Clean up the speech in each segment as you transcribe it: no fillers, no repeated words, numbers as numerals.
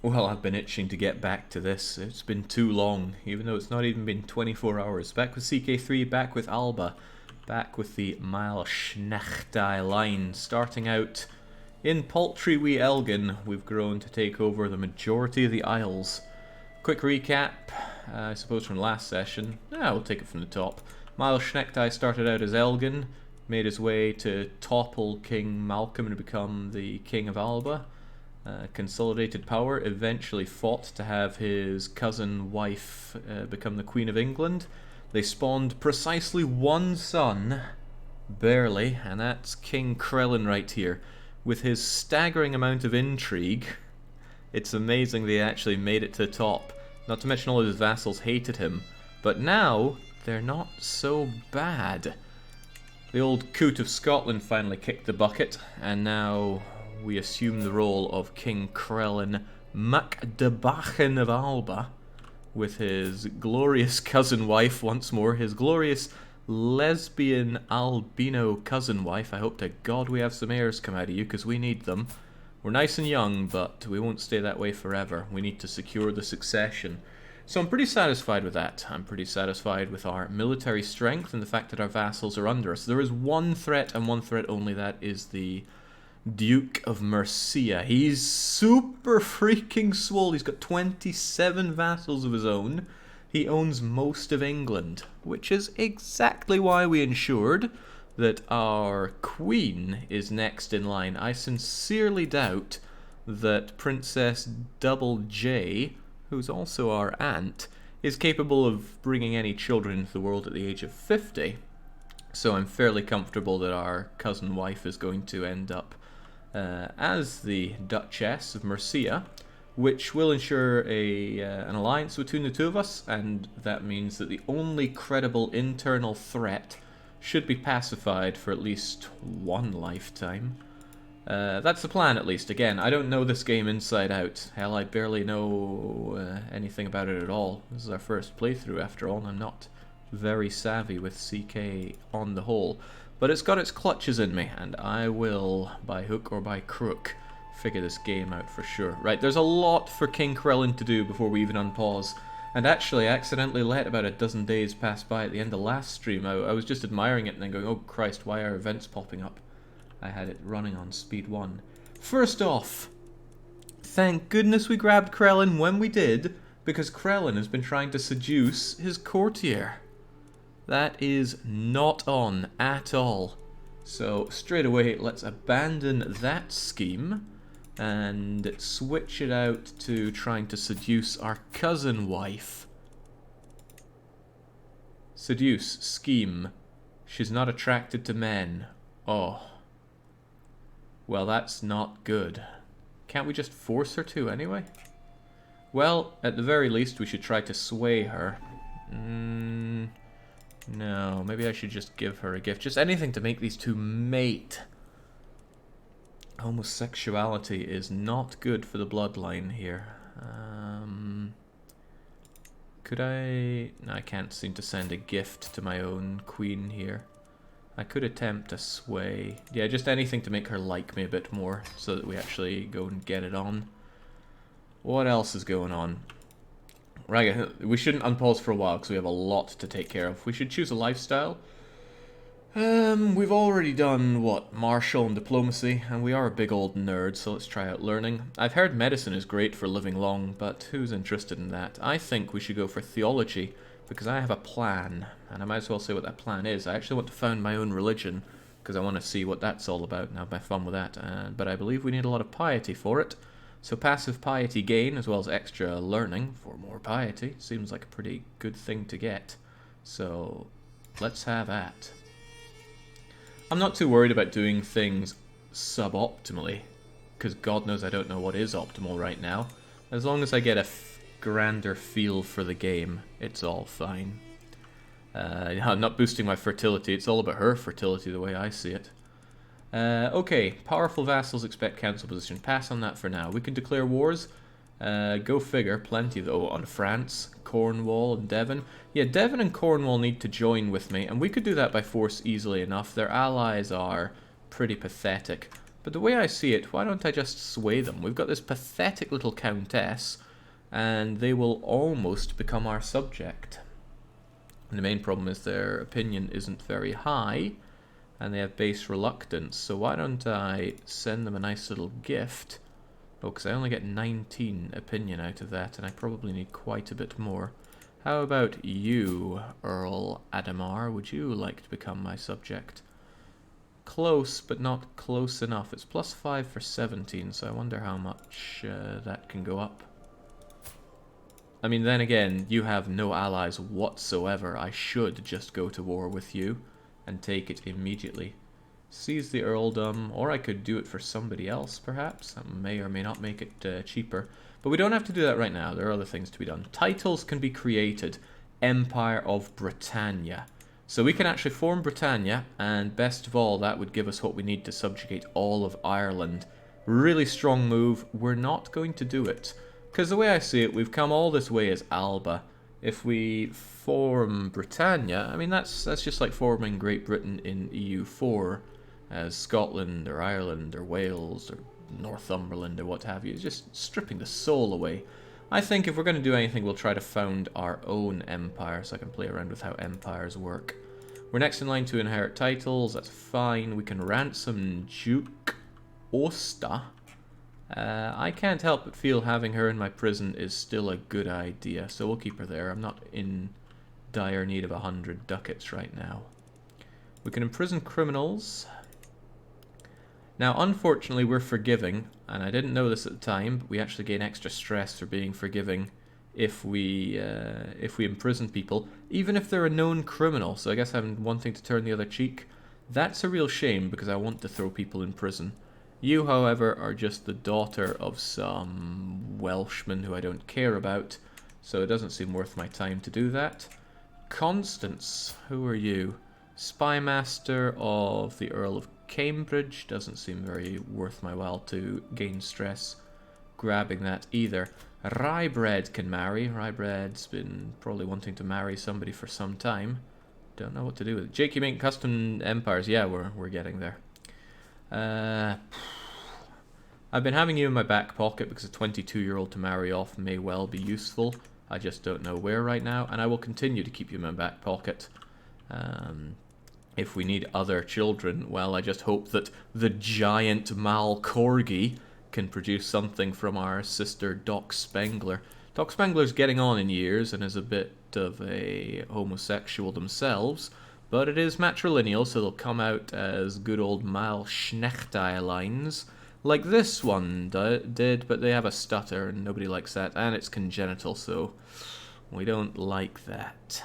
Well, I've been itching to get back to this. It's been too long, even though it's not even been 24 hours. Back with CK3, back with Alba, back with the Máel-Snechtai line. Starting out in paltry wee Elgin, we've grown to take over the majority of the Isles. Quick recap, I suppose from last session. We'll take it from the top. Máel-Snechtai started out as Elgin, made his way to topple King Malcolm and become the King of Alba. Consolidated power, eventually fought to have his cousin wife become the Queen of England. They spawned precisely one son, barely, and that's King Krellin right here. With his staggering amount of intrigue, it's amazing they actually made it to the top. Not to mention all of his vassals hated him, but now they're not so bad. The old Coot of Scotland finally kicked the bucket, and now we assume the role of King Krellin Macdebachen of Alba, with his glorious cousin wife once more, his glorious lesbian albino cousin wife. I hope to God we have some heirs come out of you, because we need them. We're nice and young, but we won't stay that way forever. We need to secure the succession. So I'm pretty satisfied with that. I'm pretty satisfied with our military strength and the fact that our vassals are under us. There is one threat, and one threat only, that is the Duke of Mercia. He's super freaking swole. He's got 27 vassals of his own. He owns most of England, which is exactly why we ensured that our queen is next in line. I sincerely doubt that Princess Double J, who's also our aunt, is capable of bringing any children into the world at the age of 50. So I'm fairly comfortable that our cousin wife is going to end up as the Duchess of Mercia, which will ensure an alliance between the two of us, and that means that the only credible internal threat should be pacified for at least one lifetime. That's the plan, at least. Again, I don't know this game inside out. Hell, I barely know anything about it at all. This is our first playthrough, after all, and I'm not very savvy with CK on the whole. But it's got its clutches in me, and I will, by hook or by crook, figure this game out for sure. Right, there's a lot for King Krellin to do before we even unpause. And actually, I accidentally let about a dozen days pass by at the end of last stream. I was just admiring it and then going, oh Christ, why are events popping up? I had it running on speed 1. First off, thank goodness we grabbed Krellin when we did, because Krellin has been trying to seduce his courtier. That is not on at all. So straight away, let's abandon that scheme and switch it out to trying to seduce our cousin wife. Seduce, scheme. She's not attracted to men. Oh. Well, that's not good. Can't we just force her to anyway? Well, at the very least, we should try to sway her. No, maybe I should just give her a gift. Just anything to make these two mate. Homosexuality is not good for the bloodline here. Could I... No, I can't seem to send a gift to my own queen here. I could attempt to sway. Yeah, just anything to make her like me a bit more, so that we actually go and get it on. What else is going on? Right, we shouldn't unpause for a while because we have a lot to take care of. We should choose a lifestyle. We've already done, what, martial and diplomacy, and we are a big old nerd, so let's try out learning. I've heard medicine is great for living long, but who's interested in that? I think we should go for theology, because I have a plan, and I might as well say what that plan is. I actually want to found my own religion, because I want to see what that's all about and have my fun with that, but I believe we need a lot of piety for it. So passive piety gain, as well as extra learning for more piety, seems like a pretty good thing to get. So, let's have that. I'm not too worried about doing things suboptimally, because God knows I don't know what is optimal right now. As long as I get a grander feel for the game, it's all fine. I'm not boosting my fertility, it's all about her fertility the way I see it. Okay, powerful vassals expect council position. Pass on that for now. We can declare wars. Go figure, plenty though on France, Cornwall, and Devon. Yeah, Devon and Cornwall need to join with me, and we could do that by force easily enough. Their allies are pretty pathetic. But the way I see it, why don't I just sway them? We've got this pathetic little countess, and they will almost become our subject. And the main problem is their opinion isn't very high, and they have base reluctance. So why don't I send them a nice little gift? Oh, because I only get 19 opinion out of that, and I probably need quite a bit more. How about you, Earl Adamar? Would you like to become my subject? Close, but not close enough. It's +5 for 17, so I wonder how much that can go up. I mean, then again, you have no allies whatsoever. I should just go to war with you and take it immediately. Seize the earldom, or I could do it for somebody else, perhaps. That may or may not make it cheaper. But we don't have to do that right now. There are other things to be done. Titles can be created. Empire of Britannia. So we can actually form Britannia, and best of all, that would give us what we need to subjugate all of Ireland. Really strong move. We're not going to do it. Because the way I see it, we've come all this way as Alba. If we form Britannia, I mean, that's just like forming Great Britain in EU4 as Scotland or Ireland or Wales or Northumberland or what have you. It's just stripping the soul away. I think if we're going to do anything, we'll try to found our own empire, so I can play around with how empires work. We're next in line to inherit titles. That's fine. We can ransom Duke Osta. I can't help but feel having her in my prison is still a good idea, so we'll keep her there. I'm not in dire need of 100 ducats right now. We can imprison criminals. Now, unfortunately, we're forgiving, and I didn't know this at the time, but we actually gain extra stress for being forgiving if we imprison people, even if they're a known criminal. So I guess I'm wanting to turn the other cheek. That's a real shame, because I want to throw people in prison. You, however, are just the daughter of some Welshman who I don't care about, so it doesn't seem worth my time to do that. Constance, who are you? Spymaster of the Earl of Cambridge. Doesn't seem very worth my while to gain stress grabbing that either. Ryebread can marry. Ryebread's been probably wanting to marry somebody for some time. Don't know what to do with it. Jake, you make custom empires. Yeah, we're getting there. I've been having you in my back pocket because a 22-year-old to marry off may well be useful. I just don't know where right now, and I will continue to keep you in my back pocket. If we need other children, well, I just hope that the giant Mal Corgi can produce something from our sister Doc Spengler. Doc Spengler's getting on in years and is a bit of a homosexual themselves, but it is matrilineal, so they'll come out as good old Máel-Snechtai lines, like this one did, but they have a stutter and nobody likes that, and it's congenital, so we don't like that.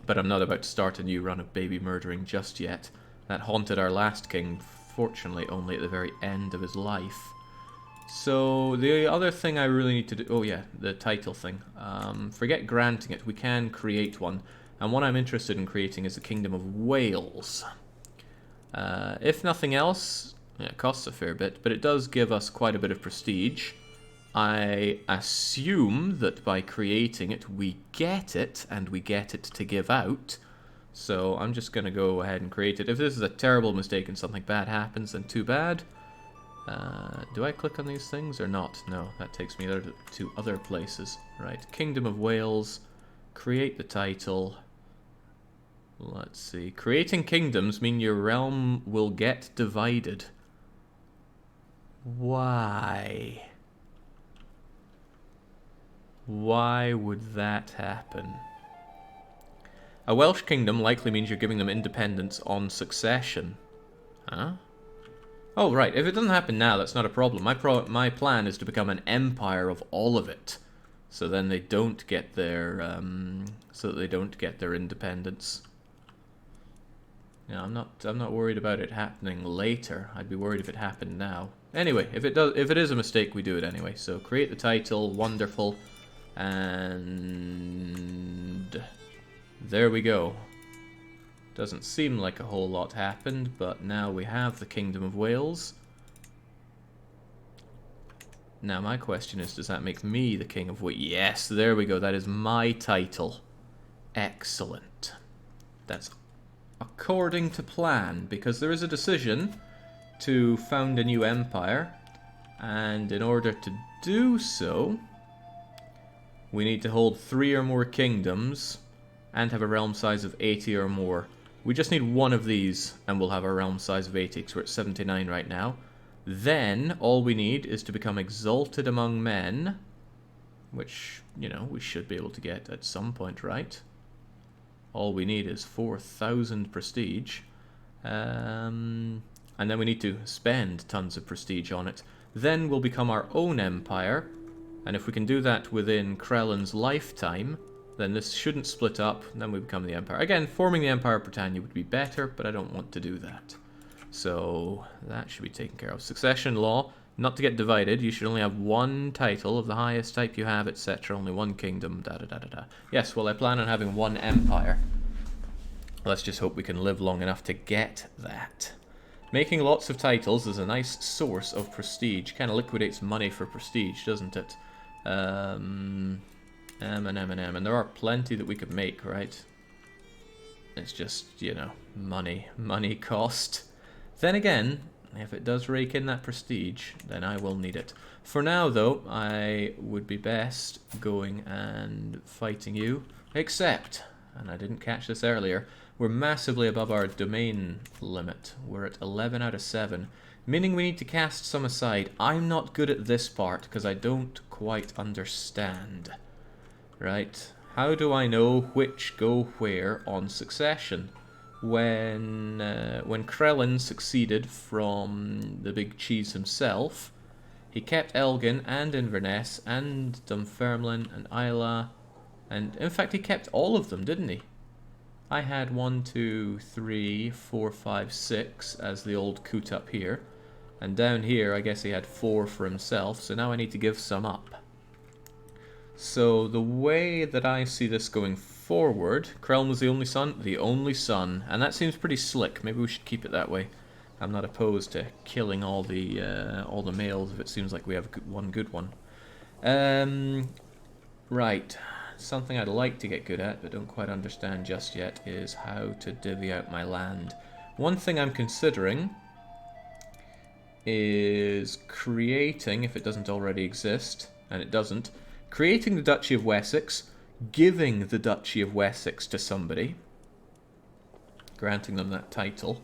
But I'm not about to start a new run of baby murdering just yet. That haunted our last king, fortunately only at the very end of his life. So the other thing I really need to do... Oh yeah, the title thing. Forget granting it, we can create one. And what I'm interested in creating is the Kingdom of Wales. If nothing else, yeah, it costs a fair bit, but it does give us quite a bit of prestige. I assume that by creating it, we get it, and we get it to give out. So I'm just going to go ahead and create it. If this is a terrible mistake and something bad happens, then too bad. Do I click on these things or not? No, that takes me to other places. Right, Kingdom of Wales, create the title. Let's see. Creating kingdoms mean your realm will get divided. Why? Why would that happen? A Welsh kingdom likely means you're giving them independence on succession. Huh? Oh, right. If it doesn't happen now, that's not a problem. My plan is to become an empire of all of it, so then they don't get their independence. Yeah, I'm not worried about it happening later. I'd be worried if it happened now. Anyway, if it is a mistake, we do it anyway. So create the title, wonderful. And there we go. Doesn't seem like a whole lot happened, but now we have the Kingdom of Wales. Now my question is, does that make me the King of Wales? Yes, there we go. That is my title. Excellent. That's according to plan, because there is a decision to found a new empire, and in order to do so, we need to hold 3 or more kingdoms and have a realm size of 80 or more. We just need one of these and we'll have a realm size of 80 because we're at 79 right now. Then all we need is to become exalted among men, which, you know, we should be able to get at some point, right? All we need is 4,000 prestige. And then we need to spend tons of prestige on it. Then we'll become our own empire, and if we can do that within Krellin's lifetime, then this shouldn't split up, and then we become the empire. Again, forming the Empire of Britannia would be better, but I don't want to do that. So that should be taken care of. Succession law, not to get divided, you should only have one title of the highest type you have, etc. Only one kingdom, da-da-da-da-da. Yes, well, I plan on having one empire. Let's just hope we can live long enough to get that. Making lots of titles is a nice source of prestige. Kind of liquidates money for prestige, doesn't it? M and M and M. And there are plenty that we could make, right? It's just, you know, money cost. Then again, if it does rake in that prestige, then I will need it. For now, though, I would be best going and fighting you. Except, and I didn't catch this earlier, we're massively above our domain limit. We're at 11 out of 7, meaning we need to cast some aside. I'm not good at this part because I don't quite understand. Right? How do I know which go where on succession? When Krellin succeeded from the big cheese himself, he kept Elgin and Inverness and Dunfermline and Isla, and in fact he kept all of them, didn't he? I had 1, 2, 3, 4, 5, 6 as the old coot up here, and down here I guess he had 4 for himself, so now I need to give some up. So the way that I see this going forward, Krellin was the only son, and that seems pretty slick. Maybe we should keep it that way. I'm not opposed to killing all the males if it seems like we have one good one. Right. Something I'd like to get good at, but don't quite understand just yet, is how to divvy out my land. One thing I'm considering is creating, if it doesn't already exist, and it doesn't, creating the Duchy of Wessex, giving the Duchy of Wessex to somebody, granting them that title,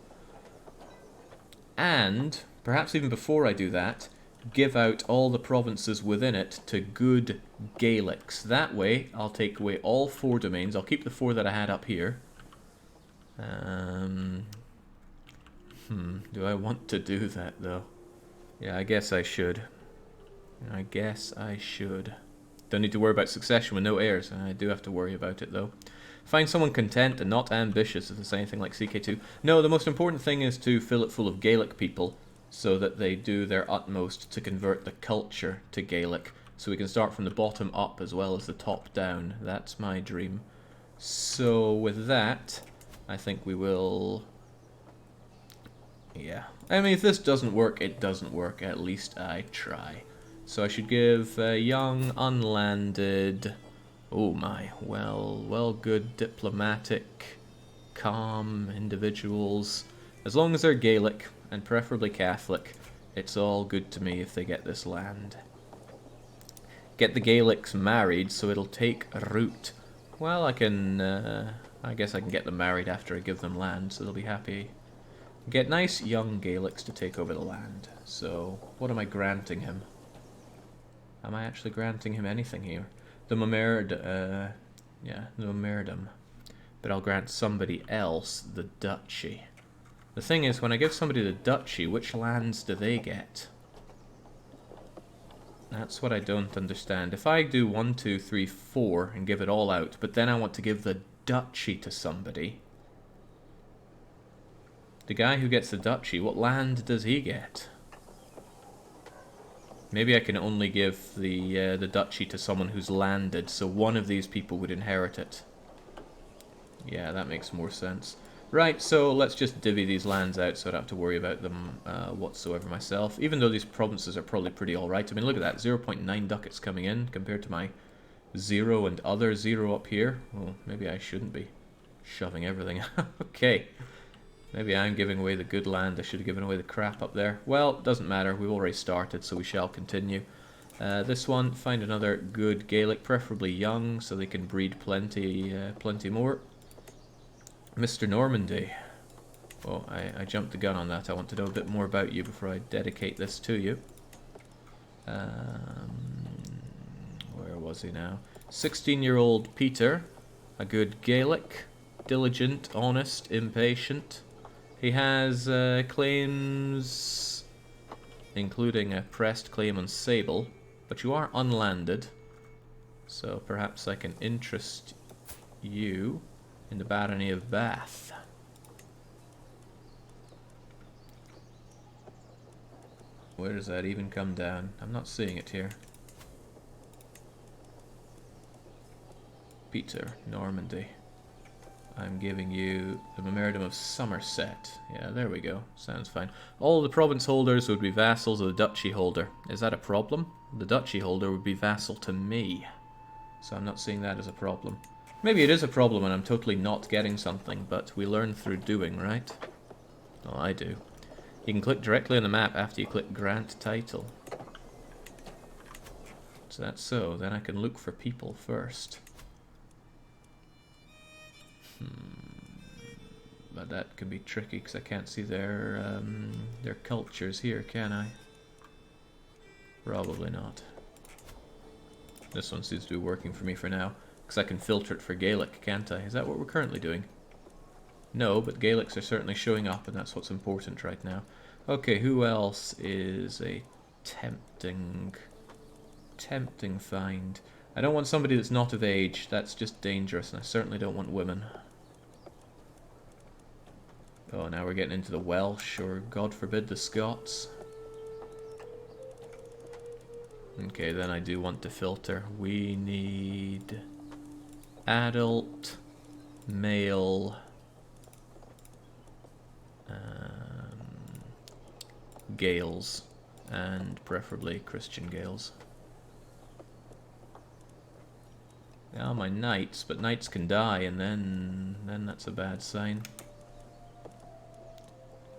and, perhaps even before I do that, give out all the provinces within it to good Gaelics. That way, I'll take away all 4 domains. I'll keep the 4 that I had up here. Do I want to do that, though? Yeah, I guess I should. Don't need to worry about succession with no heirs. I do have to worry about it, though. Find someone content and not ambitious, if it's anything like CK2. No, the most important thing is to fill it full of Gaelic people, so that they do their utmost to convert the culture to Gaelic, so we can start from the bottom up as well as the top down. That's my dream. So with that, I think we will... Yeah. I mean, if this doesn't work, it doesn't work. At least I try. So I should give young, unlanded... Oh my, well, good diplomatic, calm individuals. As long as they're Gaelic, and preferably Catholic, it's all good to me if they get this land. Get the Gaelics married so it'll take root. Well, I guess I can get them married after I give them land, so they'll be happy. Get nice young Gaelics to take over the land. So, what am I granting him? Am I actually granting him anything here? The the Momerdom. But I'll grant somebody else the duchy. The thing is, when I give somebody the duchy, which lands do they get? That's what I don't understand. If I do 1, 2, 3, 4 and give it all out, but then I want to give the duchy to somebody, the guy who gets the duchy, what land does he get? Maybe I can only give the duchy to someone who's landed, so one of these people would inherit it. Yeah, that makes more sense. Right, so let's just divvy these lands out so I don't have to worry about them whatsoever myself. Even though these provinces are probably pretty alright. I mean, look at that, 0.9 ducats coming in compared to my 0 and other 0 up here. Well, maybe I shouldn't be shoving everything. Okay. Maybe I'm giving away the good land. I should have given away the crap up there. Well, doesn't matter. We've already started, so we shall continue. This one, find another good Gaelic, preferably young, so they can breed plenty more. Mr. Normandy. Oh, I jumped the gun on that. I want to know a bit more about you before I dedicate this to you. Where was he now? 16-year-old Peter. A good Gaelic. Diligent, honest, impatient. He has claims, including a pressed claim on Sable, but you are unlanded, so perhaps I can interest you in the barony of Bath. Where does that even come down? I'm not seeing it here. Peter, Normandy. I'm giving you the Memoriam of Somerset. Yeah, there we go. Sounds fine. All the province holders would be vassals of the duchy holder. Is that a problem? The duchy holder would be vassal to me. So I'm not seeing that as a problem. Maybe it is a problem and I'm totally not getting something, but we learn through doing, right? Well, I do. You can click directly on the map after you click Grant Title. So that's so. Then I can look for people first. But that could be tricky because I can't see their cultures here, can I? Probably not. This one seems to be working for me for now because I can filter it for Gaelic, can't I? Is that what we're currently doing? No, but Gaelics are certainly showing up, and that's what's important right now. Okay, who else is a tempting find? I don't want somebody that's not of age. That's just dangerous, and I certainly don't want women. Oh, now we're getting into the Welsh, or God forbid, the Scots. Okay, then I do want to filter. We need adult, male, Gaels, and preferably Christian Gaels. Now my knights, but knights can die, and then that's a bad sign.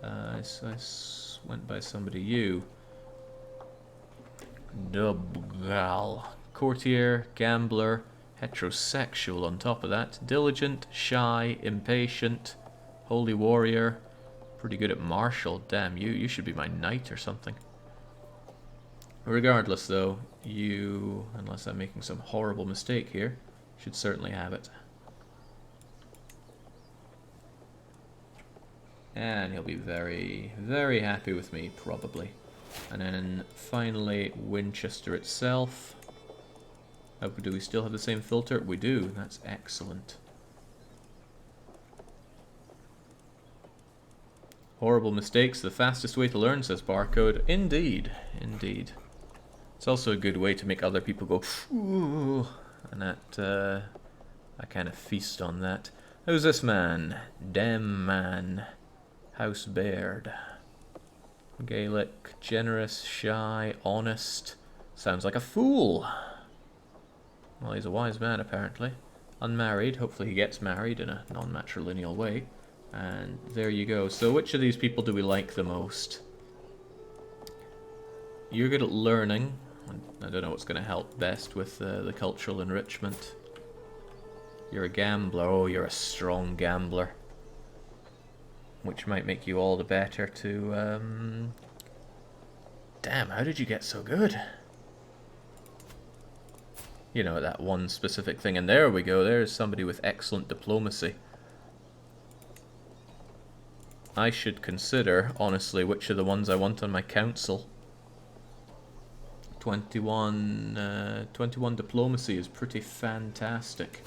I went by somebody. You. Dubgal. Courtier, gambler, heterosexual on top of that. Diligent, shy, impatient, holy warrior. Pretty good at martial. Damn, you should be my knight or something. Regardless though, you, unless I'm making some horrible mistake here, should certainly have it. And he'll be very, very happy with me, probably. And then finally, Winchester itself. Oh, do we still have the same filter? We do. That's excellent. Horrible mistakes, the fastest way to learn, says Barcode. Indeed, indeed. It's also a good way to make other people go, ooh, and that, I kind of feast on that. Who's this man? Damn man. House Baird. Gaelic, generous, shy, honest. Sounds like a fool. Well, he's a wise man, apparently. Unmarried. Hopefully he gets married in a non-matrilineal way. And there you go. So which of these people do we like the most? You're good at learning. I don't know what's going to help best with the cultural enrichment. You're a gambler. Oh, you're a strong gambler. Which might make you all the better to... Damn, how did you get so good? You know, that one specific thing. And there we go. There's somebody with excellent diplomacy. I should consider, honestly, which are the ones I want on my council. 21 diplomacy is pretty fantastic.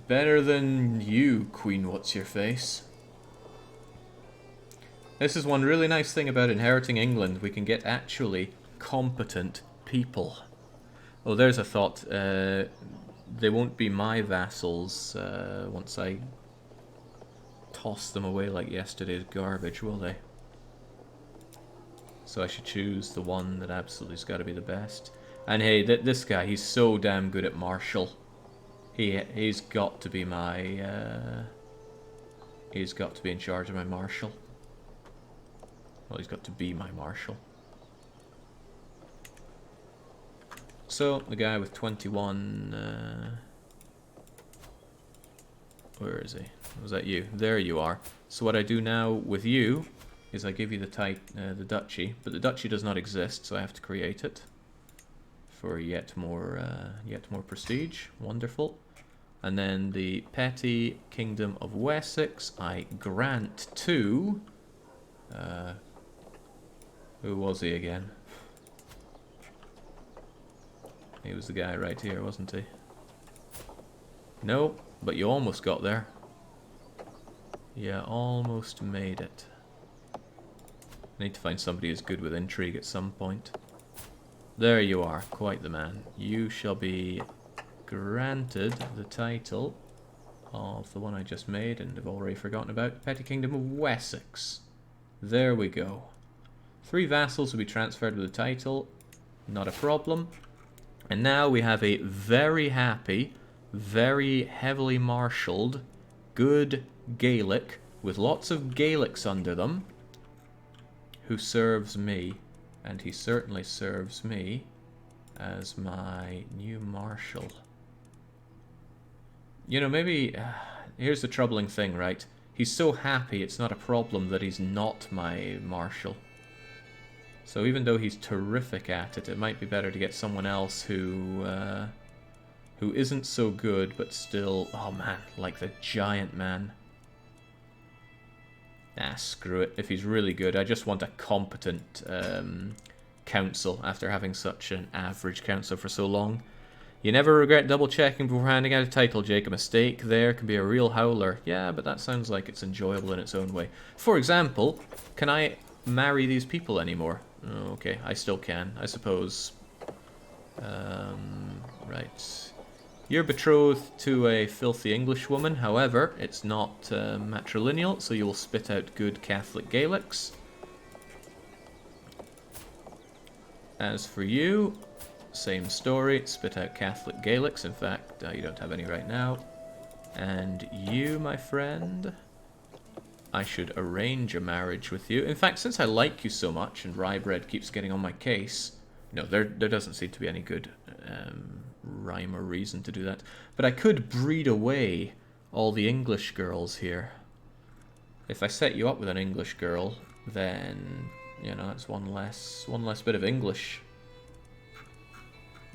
Better than you, Queen What's-Your-Face. This is one really nice thing about inheriting England. We can get actually competent people. Oh, there's a thought. They won't be my vassals once I toss them away like yesterday's garbage, will they? So I should choose the one that absolutely has got to be the best. And hey, this guy, he's so damn good at martial. He's got to be my He's got to be in charge of my marshal. Well, he's got to be my marshal. So, the guy with 21... where is he? Was that you? There you are. So what I do now with you is I give you the duchy, but the duchy does not exist, so I have to create it for yet more prestige. Wonderful. And then the petty kingdom of Wessex I grant to... who was he again? He was the guy right here, wasn't he? No, but you almost got there. Yeah, almost made it. I need to find somebody who's good with intrigue at some point. There you are, quite the man. You shall be granted the title of the one I just made and have already forgotten about, Petty Kingdom of Wessex. There we go. 3 vassals will be transferred with the title, not a problem. And now we have a very happy, very heavily marshalled, good Gaelic, with lots of Gaelics under them, who serves me, and he certainly serves me as my new marshal. You know, maybe, here's the troubling thing, right? He's so happy it's not a problem that he's not my marshal. So even though he's terrific at it, it might be better to get someone else who isn't so good, but still, oh man, like the giant man. Ah, screw it. If he's really good, I just want a competent council after having such an average council for so long. You never regret double checking before handing out a title, Jake. A mistake there can be a real howler. Yeah, but that sounds like it's enjoyable in its own way. For example, can I marry these people anymore? Oh, okay, I still can, I suppose. Right. You're betrothed to a filthy English woman, however, it's not matrilineal, so you will spit out good Catholic Gaelics. As for you, same story, spit out Catholic Gaelics. In fact, you don't have any right now. And you, my friend, I should arrange a marriage with you. In fact, since I like you so much, and Ryebread keeps getting on my case, no, there doesn't seem to be any good rhyme or reason to do that. But I could breed away all the English girls here. If I set you up with an English girl, then, you know, that's one less bit of English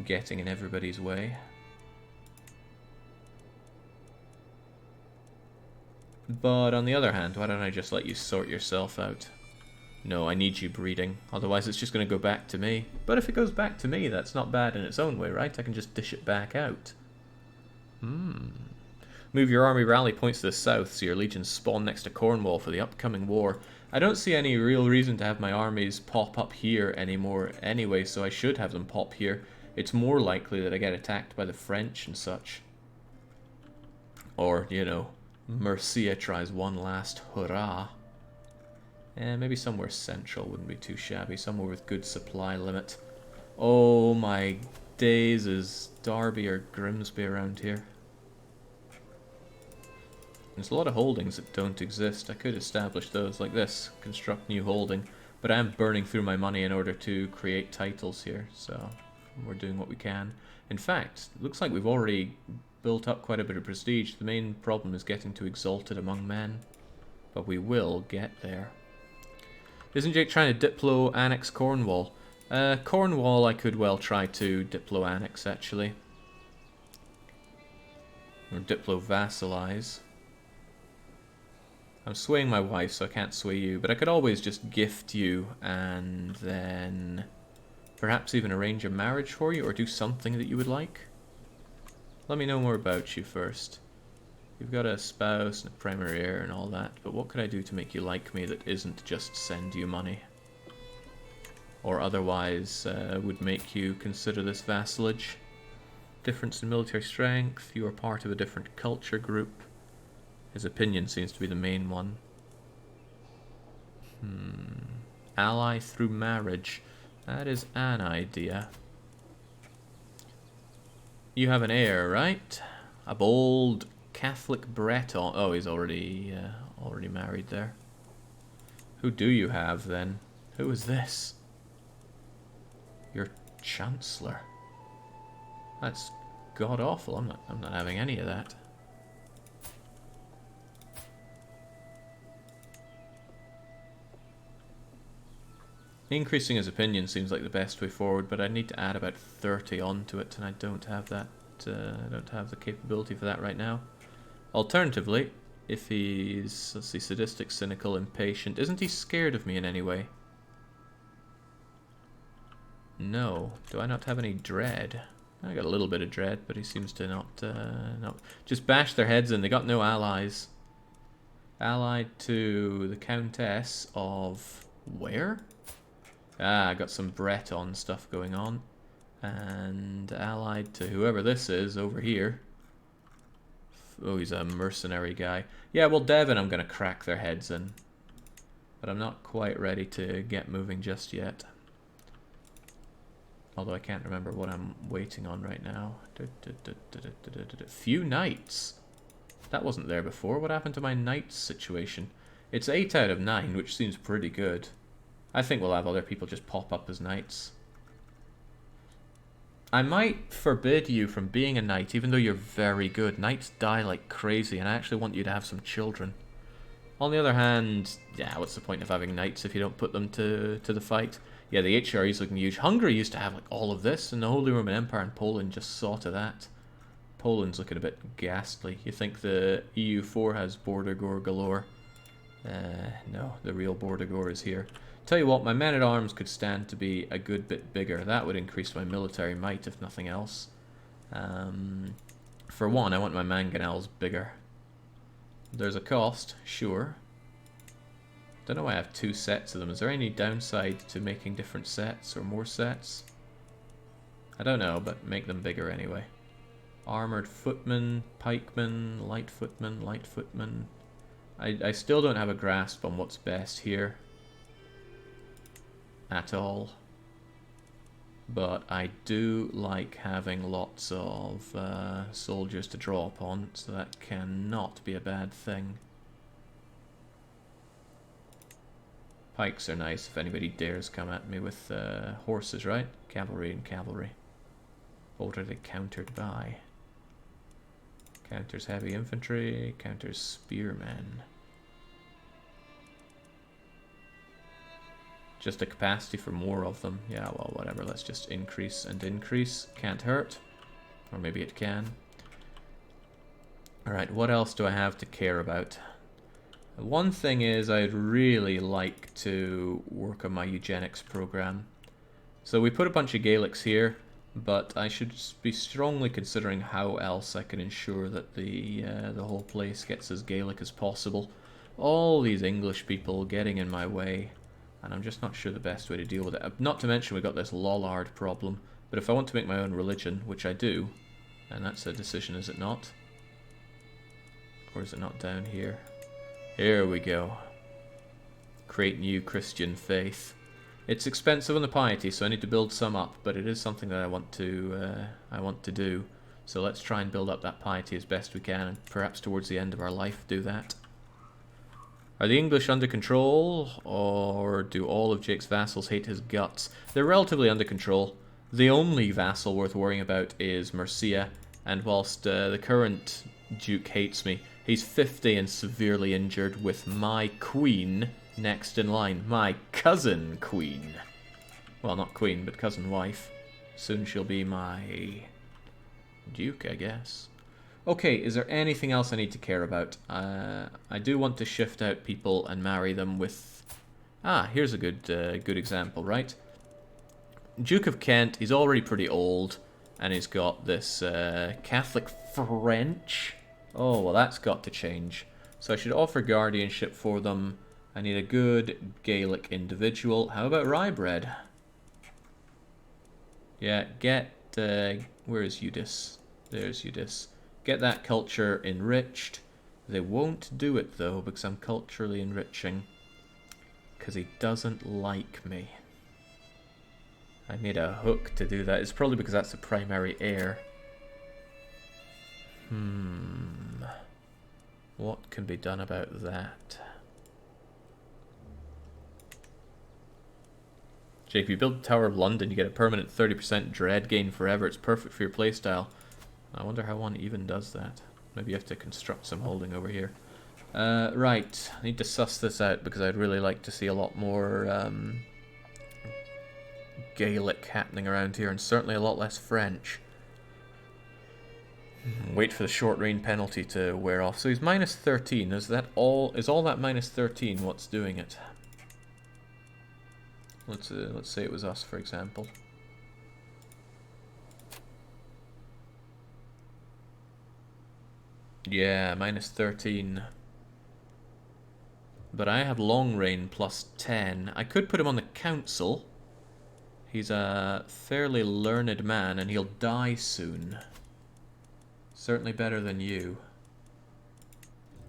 getting in everybody's way. But on the other hand, why don't I just let you sort yourself out? No, I need you breeding, otherwise it's just going to go back to me. But if it goes back to me, that's not bad in its own way, right? I can just dish it back out. Move your army rally points to the south, so your legions spawn next to Cornwall for the upcoming war. I don't see any real reason to have my armies pop up here anymore anyway, so I should have them pop here. It's more likely that I get attacked by the French and such. Or, you know, Mercia tries one last hurrah. Maybe somewhere central wouldn't be too shabby. Somewhere with good supply limit. Oh my days, is Derby or Grimsby around here? There's a lot of holdings that don't exist. I could establish those like this. Construct new holding. But I am burning through my money in order to create titles here. So we're doing what we can. In fact, it looks like we've already built up quite a bit of prestige. The main problem is getting to exalted among men. But we will get there. Isn't Jake trying to Diplo annex Cornwall? Cornwall I could well try to Diplo annex, actually. Or Diplo vassalize. I'm swaying my wife, so I can't sway you. But I could always just gift you and then perhaps even arrange a marriage for you or do something that you would like. Let me know more about you first. You've got a spouse and a primary heir and all that, but what could I do to make you like me that isn't just send you money? Or otherwise would make you consider this vassalage? Difference in military strength, you are part of a different culture group. His opinion seems to be the main one. Ally through marriage. That is an idea. You have an heir, right? A bold Catholic Breton. Oh, he's already already married there. Who do you have then? Who is this? Your Chancellor. That's god awful. I'm not having any of that. Increasing his opinion seems like the best way forward, but I need to add about 30 onto it, and I don't have that. I don't have the capability for that right now. Alternatively, if he's, let's see, sadistic, cynical, impatient, isn't he scared of me in any way? No. Do I not have any dread? I got a little bit of dread, but he seems to not. Just bash their heads in. They got no allies. Allied to the Countess of where? Ah, I got some Breton stuff going on. And allied to whoever this is over here. Oh, he's a mercenary guy. Yeah, well, Devon I'm going to crack their heads in. But I'm not quite ready to get moving just yet. Although I can't remember what I'm waiting on right now. Few knights. That wasn't there before. What happened to my knights situation? It's 8 out of 9, which seems pretty good. I think we'll have other people just pop up as knights. I might forbid you from being a knight, even though you're very good. Knights die like crazy, and I actually want you to have some children. On the other hand, yeah, what's the point of having knights if you don't put them to the fight? Yeah, the HRE is looking huge. Hungary used to have like all of this, and the Holy Roman Empire and Poland just saw to that. Poland's looking a bit ghastly. You think the EU4 has border gore galore? No, the real border gore is here. Tell you what, my men-at-arms could stand to be a good bit bigger. That would increase my military might, if nothing else. For one, I want my mangonels bigger. There's a cost, sure. Don't know why I have 2 sets of them. Is there any downside to making different sets or more sets? I don't know, but make them bigger anyway. Armored footmen, pikemen, light footmen. I still don't have a grasp on what's best here. At all. But I do like having lots of soldiers to draw upon, so that cannot be a bad thing. Pikes are nice if anybody dares come at me with horses, right? Cavalry and cavalry. What are they countered by? Counters heavy infantry, counters spearmen. Just a capacity for more of them. Yeah, well, whatever. Let's just increase and increase. Can't hurt. Or maybe it can. Alright, what else do I have to care about? One thing is I'd really like to work on my eugenics program. So we put a bunch of Gaelics here, but I should be strongly considering how else I can ensure that the whole place gets as Gaelic as possible. All these English people getting in my way. And I'm just not sure the best way to deal with it. Not to mention we've got this Lollard problem. But if I want to make my own religion, which I do, and that's a decision, is it not? Or is it not down here? Here we go. Create new Christian faith. It's expensive on the piety, so I need to build some up. But it is something that I want to do. So let's try and build up that piety as best we can, and perhaps towards the end of our life do that. Are the English under control, or do all of Jake's vassals hate his guts? They're relatively under control. The only vassal worth worrying about is Mercia, and whilst the current Duke hates me, he's 50 and severely injured, with my queen next in line. My cousin queen. Well, not queen, but cousin wife. Soon she'll be my duke, I guess. Okay, is there anything else I need to care about? I do want to shift out people and marry them with... Ah, here's a good example, right? Duke of Kent, he's already pretty old, and he's got this Catholic French. Oh, well, that's got to change. So I should offer guardianship for them. I need a good Gaelic individual. How about rye bread? Yeah, get... where is Eudes? There's Eudes. Get that culture enriched. They won't do it, though, because I'm culturally enriching. Because he doesn't like me. I need a hook to do that. It's probably because that's the primary heir. What can be done about that? Jake, if you build the Tower of London, you get a permanent 30% dread gain forever. It's perfect for your playstyle. I wonder how one even does that. Maybe you have to construct some holding over here. Right, I need to suss this out because I'd really like to see a lot more Gaelic happening around here, and certainly a lot less French. Wait for the short range penalty to wear off. So he's minus 13. Is that all? Is all that minus 13 what's doing it? Let's say it was us, for example. Yeah, minus 13. But I have long reign plus 10. I could put him on the council. He's a fairly learned man, and he'll die soon. Certainly better than you.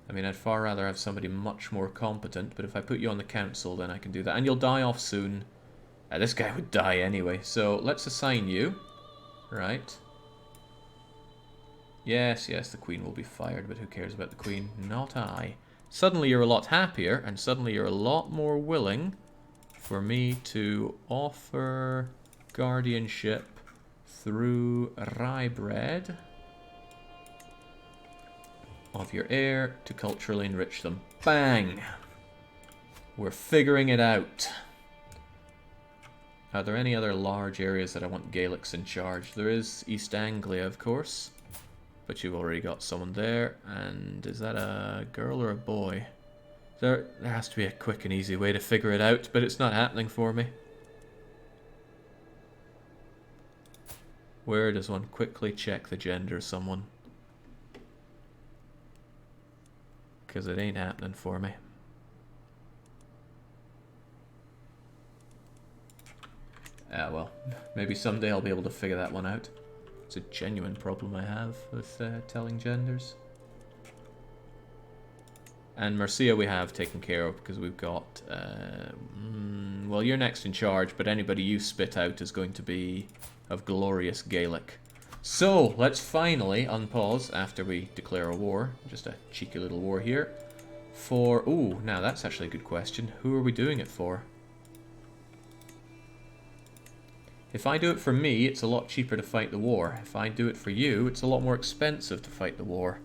I mean, I'd far rather have somebody much more competent, but if I put you on the council, then I can do that. And you'll die off soon. This guy would die anyway, so let's assign you. Right. Yes, yes, the queen will be fired, but who cares about the queen? Not I. Suddenly you're a lot happier, and suddenly you're a lot more willing for me to offer guardianship through rye bread of your heir to culturally enrich them. Bang! We're figuring it out. Are there any other large areas that I want Gaelics in charge? There is East Anglia, of course. But you've already got someone there. And is that a girl or a boy? There has to be a quick and easy way to figure it out, but it's not happening for me. Where does one quickly check the gender of someone? Because it ain't happening for me. Ah, well, maybe someday I'll be able to figure that one out. It's a genuine problem I have with telling genders. And Mercia we have taken care of because we've got... well, you're next in charge, but anybody you spit out is going to be of glorious Gaelic. So, let's finally unpause after we declare a war. Just a cheeky little war here. For... Ooh, now that's actually a good question. Who are we doing it for? If I do it for me, it's a lot cheaper to fight the war. If I do it for you, it's a lot more expensive to fight the war.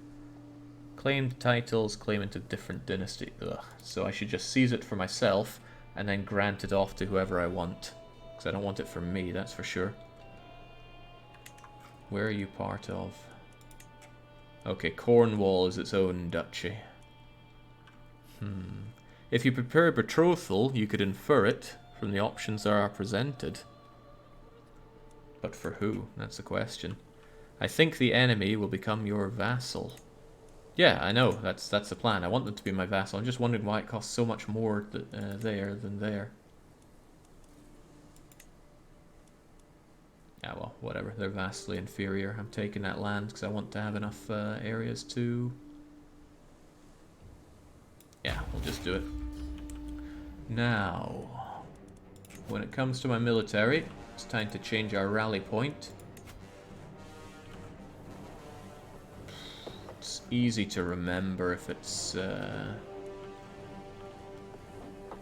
Claimed titles, claim into different dynasty. Ugh. So I should just seize it for myself, and then grant it off to whoever I want. Because I don't want it for me, that's for sure. Where are you part of? Okay, Cornwall is its own duchy. If you prepare a betrothal, you could infer it from the options that are presented. But for who? That's the question. I think the enemy will become your vassal. Yeah, I know. That's the plan. I want them to be my vassal. I'm just wondering why it costs so much more there than there. Yeah, well, whatever. They're vastly inferior. I'm taking that land because I want to have enough areas to... Yeah, we'll just do it. Now, when it comes to my military, it's time to change our rally point. It's easy to remember if it's...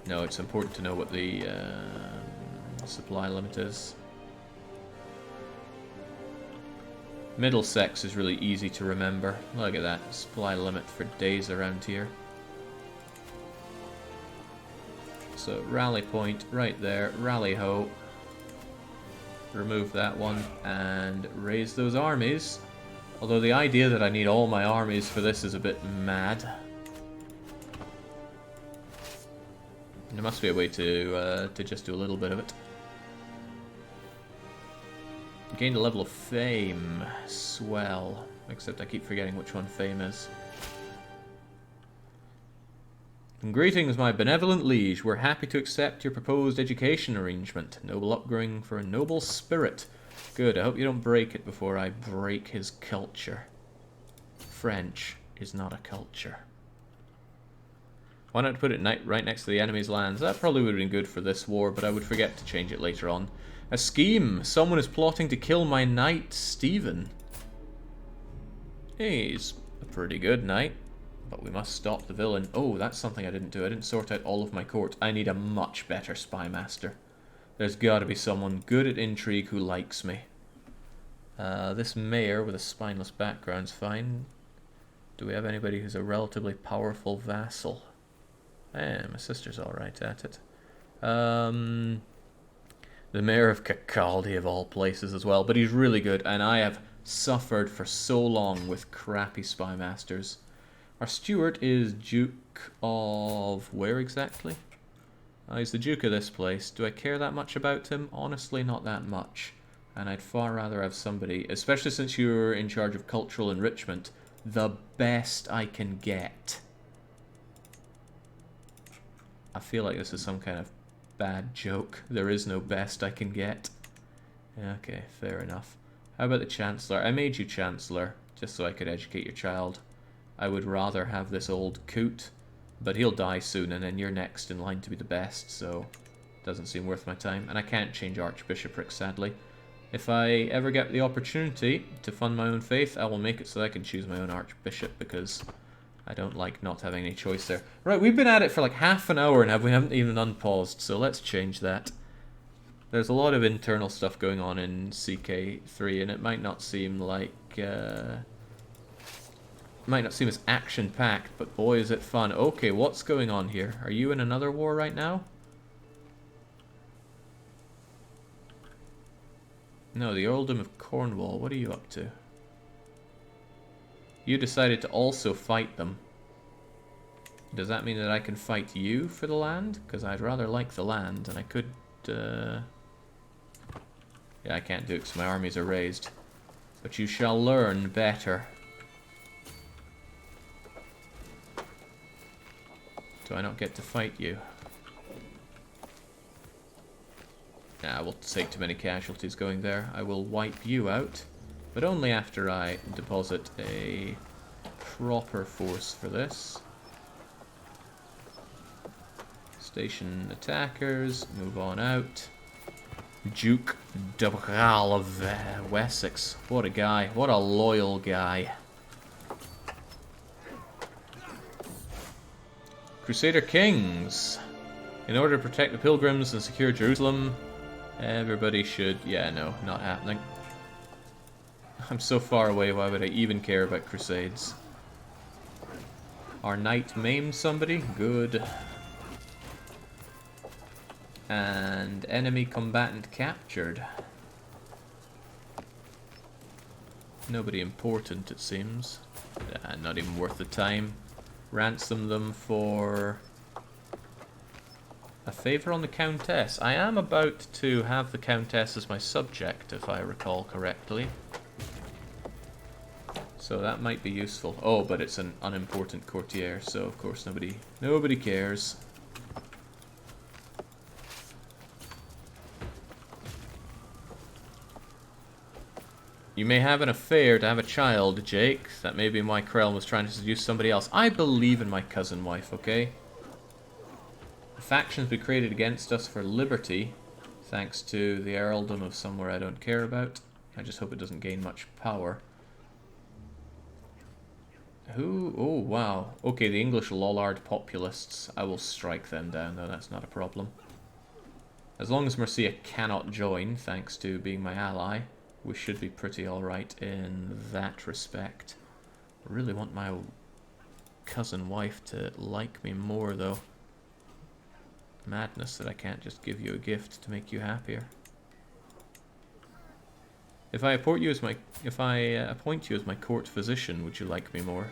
No, it's important to know what the supply limit is. Middlesex is really easy to remember. Look at that, supply limit for days around here. So rally point right there, rally ho. Remove that one and raise those armies. Although the idea that I need all my armies for this is a bit mad. There must be a way to just do a little bit of it. Gained a level of fame. Swell. Except I keep forgetting which one fame is. And greetings, my benevolent liege. We're happy to accept your proposed education arrangement. Noble upbringing for a noble spirit. Good, I hope you don't break it before I break his culture. French is not a culture. Why not put it right next to the enemy's lands? That probably would have been good for this war, but I would forget to change it later on. A scheme! Someone is plotting to kill my knight, Stephen. Hey, he's a pretty good knight. But we must stop the villain. Oh, that's something I didn't do. I didn't sort out all of my court. I need a much better spy master. There's got to be someone good at intrigue who likes me. This mayor with a spineless background's fine. Do we have anybody who's a relatively powerful vassal? Eh, my sister's alright at it. The mayor of Cacaldi of all places as well, but he's really good, and I have suffered for so long with crappy spy masters. Our steward is Duke of... where exactly? He's the Duke of this place. Do I care that much about him? Honestly, not that much. And I'd far rather have somebody, especially since you're in charge of cultural enrichment, the best I can get. I feel like this is some kind of bad joke. There is no best I can get. Okay, fair enough. How about the Chancellor? I made you Chancellor just so I could educate your child. I would rather have this old coot, but he'll die soon, and then you're next in line to be the best, so it doesn't seem worth my time. And I can't change Archbishopric, sadly. If I ever get the opportunity to fund my own faith, I will make it so that I can choose my own Archbishop, because I don't like not having any choice there. Right, we've been at it for like half an hour and we haven't even unpaused, so let's change that. There's a lot of internal stuff going on in CK3, and it might not seem like... might not seem as action-packed, but boy is it fun. Okay, what's going on here? Are you in another war right now? No, the Earldom of Cornwall. What are you up to? You decided to also fight them. Does that mean that I can fight you for the land? Because I'd rather like the land, and I could... Yeah, I can't do it because my armies are raised. But you shall learn better. Do I not get to fight you? Nah, we'll take too many casualties going there. I will wipe you out, but only after I deposit a proper force for this. Station attackers, move on out. Duke de Bral of Wessex. What a guy. What a loyal guy. Crusader Kings. In order to protect the pilgrims and secure Jerusalem, everybody should... Yeah, no, not happening. I'm so far away, why would I even care about crusades? Our knight maimed somebody? Good. And enemy combatant captured. Nobody important, it seems. Not even worth the time. Ransom them for a favour on the Countess. I am about to have the Countess as my subject, if I recall correctly. So that might be useful. Oh, but it's an unimportant courtier, so of course nobody cares. You may have an affair to have a child, Jake. That may be why Krell was trying to seduce somebody else. I believe in my cousin wife, okay? The factions we created against us for liberty, thanks to the earldom of somewhere I don't care about. I just hope it doesn't gain much power. Who? Oh, wow. Okay, the English Lollard populists. I will strike them down, though. That's not a problem. As long as Mercia cannot join, thanks to being my ally, we should be pretty alright in that respect. I really want my cousin wife to like me more, though. Madness that I can't just give you a gift to make you happier. If I appoint you as my court physician, would you like me more?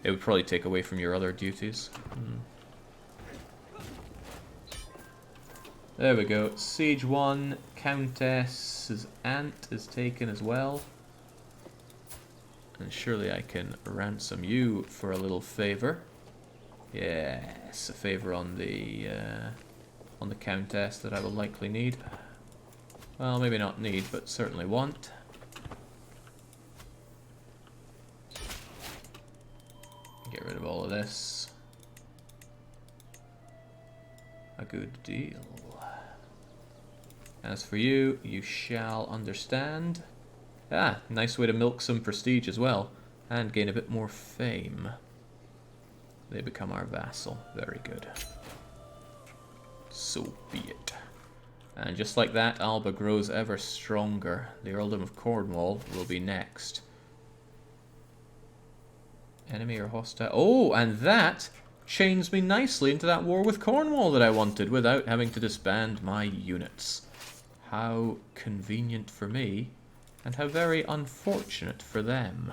It would probably take away from your other duties. There we go. Siege 1. Countess's aunt is taken as well. And surely I can ransom you for a little favour. Yes, a favour on the Countess that I will likely need. Well, maybe not need, but certainly want. Get rid of all of this. A good deal. As for you, you shall understand. Ah, nice way to milk some prestige as well. And gain a bit more fame. They become our vassal. Very good. So be it. And just like that, Alba grows ever stronger. The Earldom of Cornwall will be next. Enemy or hostile. Oh, and that chains me nicely into that war with Cornwall that I wanted without having to disband my units. How convenient for me, and how very unfortunate for them.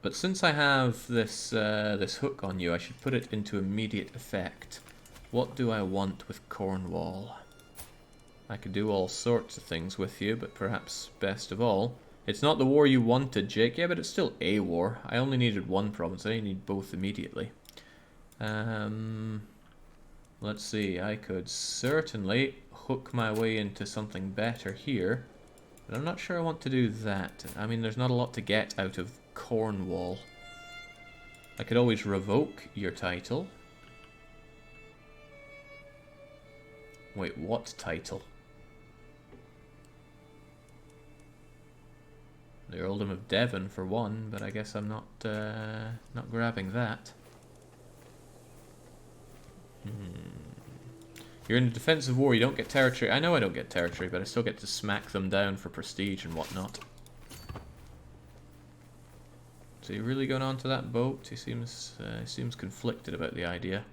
But since I have this this hook on you, I should put it into immediate effect. What do I want with Cornwall? I could do all sorts of things with you, but perhaps best of all, it's not the war you wanted, Jake. Yeah, but it's still a war. I only needed one province. I didn't need both immediately. Let's see. I could certainly hook my way into something better here, but I'm not sure I want to do that. I mean, there's not a lot to get out of Cornwall. I could always revoke your title. Wait, what title? The Earldom of Devon for one, but I guess I'm not grabbing that. You're in a defensive war, you don't get territory. I know I don't get territory, but I still get to smack them down for prestige and whatnot. So you really going on to that boat? He seems conflicted about the idea.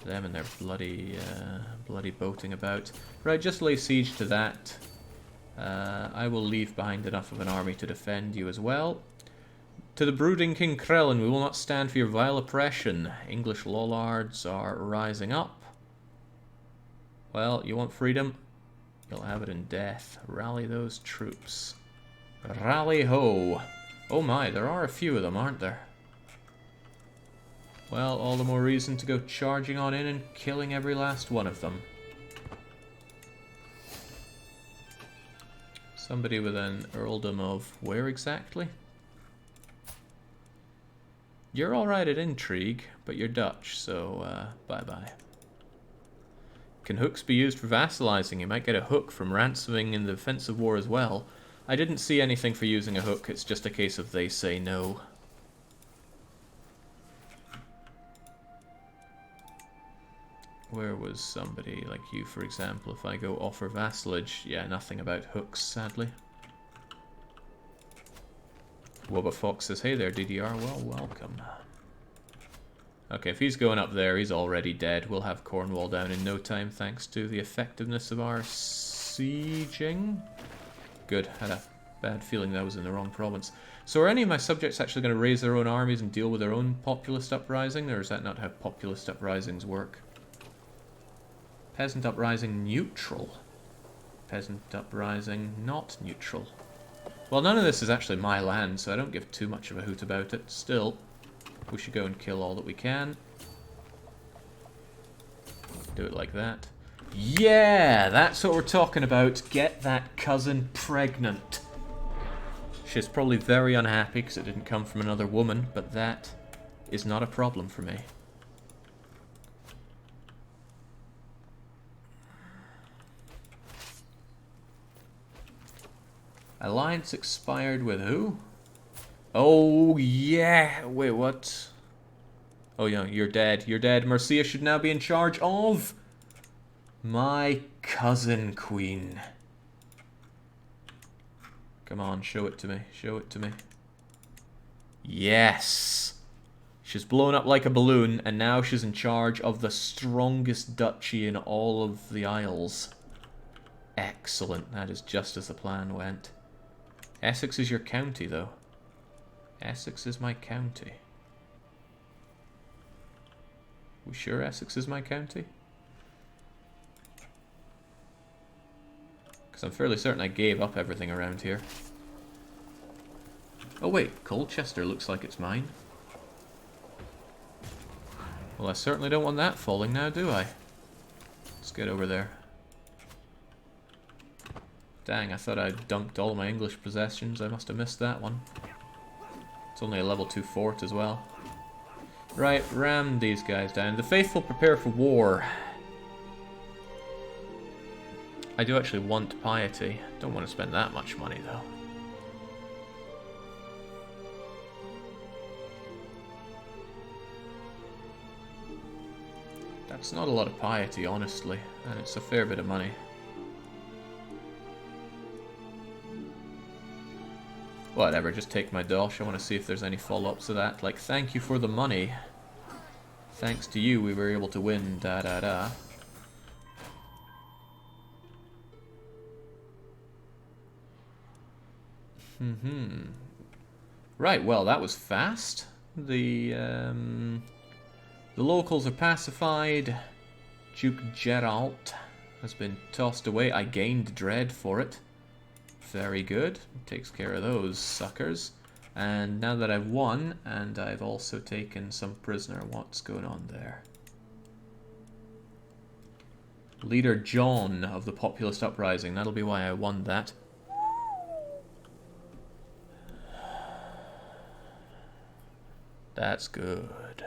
Them and their bloody boating about. Right, just lay siege to that. I will leave behind enough of an army to defend you as well. To the brooding King Krellin, we will not stand for your vile oppression. English lollards are rising up. Well, you want freedom? You'll have it in death. Rally those troops. Rally ho! Oh my, there are a few of them, aren't there? Well, all the more reason to go charging on in and killing every last one of them. Somebody with an earldom of where exactly? You're alright at intrigue, but you're Dutch, so bye-bye. Can hooks be used for vassalizing? You might get a hook from ransoming in the defensive war as well. I didn't see anything for using a hook, it's just a case of they say no. Where was somebody like you, for example? If I go offer vassalage, yeah, nothing about hooks, sadly. Wubba Fox says, hey there, DDR, well, welcome. Okay, if he's going up there, he's already dead. We'll have Cornwall down in no time, thanks to the effectiveness of our sieging. Good, had a bad feeling that I was in the wrong province. So are any of my subjects actually going to raise their own armies and deal with their own populist uprising, or is that not how populist uprisings work? Peasant uprising neutral. Peasant uprising not neutral. Well, none of this is actually my land, so I don't give too much of a hoot about it. Still, we should go and kill all that we can. Do it like that. Yeah, that's what we're talking about. Get that cousin pregnant. She's probably very unhappy because it didn't come from another woman, but that is not a problem for me. Alliance expired with who? Oh, yeah. Wait, what? Oh, yeah, you're dead. You're dead. Mercia should now be in charge of my cousin queen. Come on, show it to me. Show it to me. Yes. She's blown up like a balloon, and now she's in charge of the strongest duchy in all of the Isles. Excellent. That is just as the plan went. Essex is your county, though. Essex is my county. We sure Essex is my county? Because I'm fairly certain I gave up everything around here. Oh wait, Colchester looks like it's mine. Well, I certainly don't want that falling now, do I? Let's get over there. Dang, I thought I'd dumped all my English possessions. I must have missed that one. It's only a level 2 fort as well. Right, ram these guys down. The faithful prepare for war. I do actually want piety. Don't want to spend that much money, though. That's not a lot of piety, honestly, and it's a fair bit of money. Whatever, just take my dosh. I want to see if there's any follow-ups to that. Like, thank you for the money. Thanks to you, we were able to win, da-da-da. Right, well, that was fast. The locals are pacified. Duke Geralt has been tossed away. I gained dread for it. Very good. Takes care of those suckers. And now that I've won, and I've also taken some prisoner, what's going on there? Leader John of the Populist Uprising. That'll be why I won that. That's good.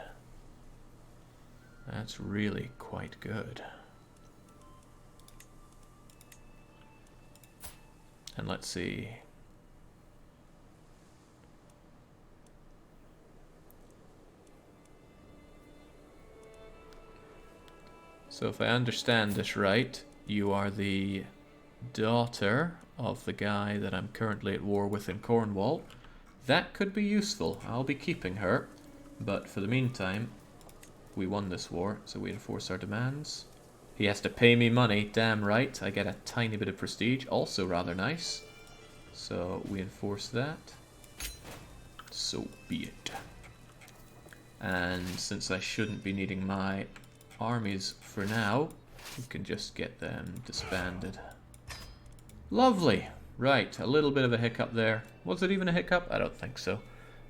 That's really quite good. And let's see. So if I understand this right, you are the daughter of the guy that I'm currently at war with in Cornwall. That could be useful. I'll be keeping her. But for the meantime, we won this war, so we enforce our demands. He has to pay me money, damn right. I get a tiny bit of prestige, also rather nice. So we enforce that. So be it. And since I shouldn't be needing my armies for now, we can just get them disbanded. Lovely. Right, a little bit of a hiccup there. Was it even a hiccup? I don't think so.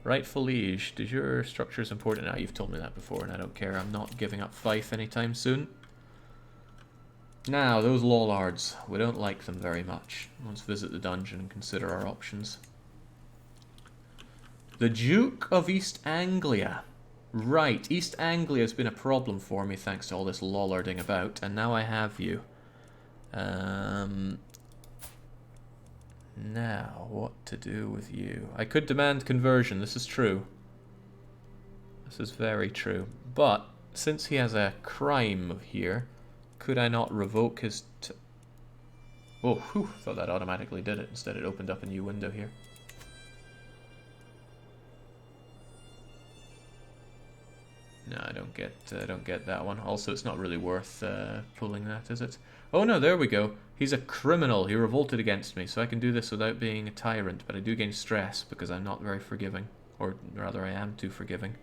Rightful liege. De jure structure is important. Now, you've told me that before, and I don't care. I'm not giving up Fife anytime soon. Now, those lollards. We don't like them very much. Let's visit the dungeon and consider our options. The Duke of East Anglia. Right, East Anglia has been a problem for me thanks to all this lollarding about, and now I have you. Now, what to do with you? I could demand conversion, this is true. This is very true. But, since he has a crime here, could I not revoke his... Oh, whew, thought that automatically did it. Instead it opened up a new window here. No, I don't get that one. Also, it's not really worth pulling that, is it? Oh no, there we go. He's a criminal. He revolted against me, so I can do this without being a tyrant, but I do gain stress because I'm not very forgiving. Or rather, I am too forgiving.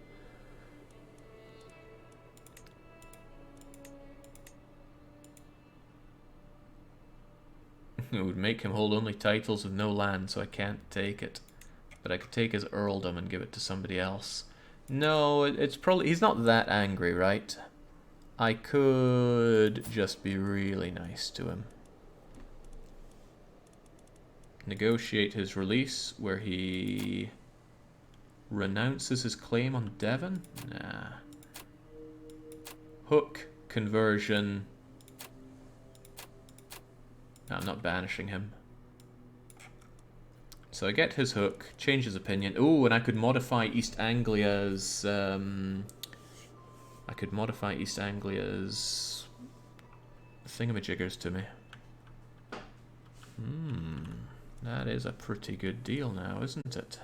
It would make him hold only titles with no land, so I can't take it. But I could take his earldom and give it to somebody else. No, it's probably... He's not that angry, right? I could just be really nice to him. Negotiate his release, where he renounces his claim on Devon? Nah. Hook, conversion. No, I'm not banishing him. So I get his hook, change his opinion. Ooh, and I could modify East Anglia's... I could modify East Anglia's thingamajiggers to me. That is a pretty good deal now, isn't it?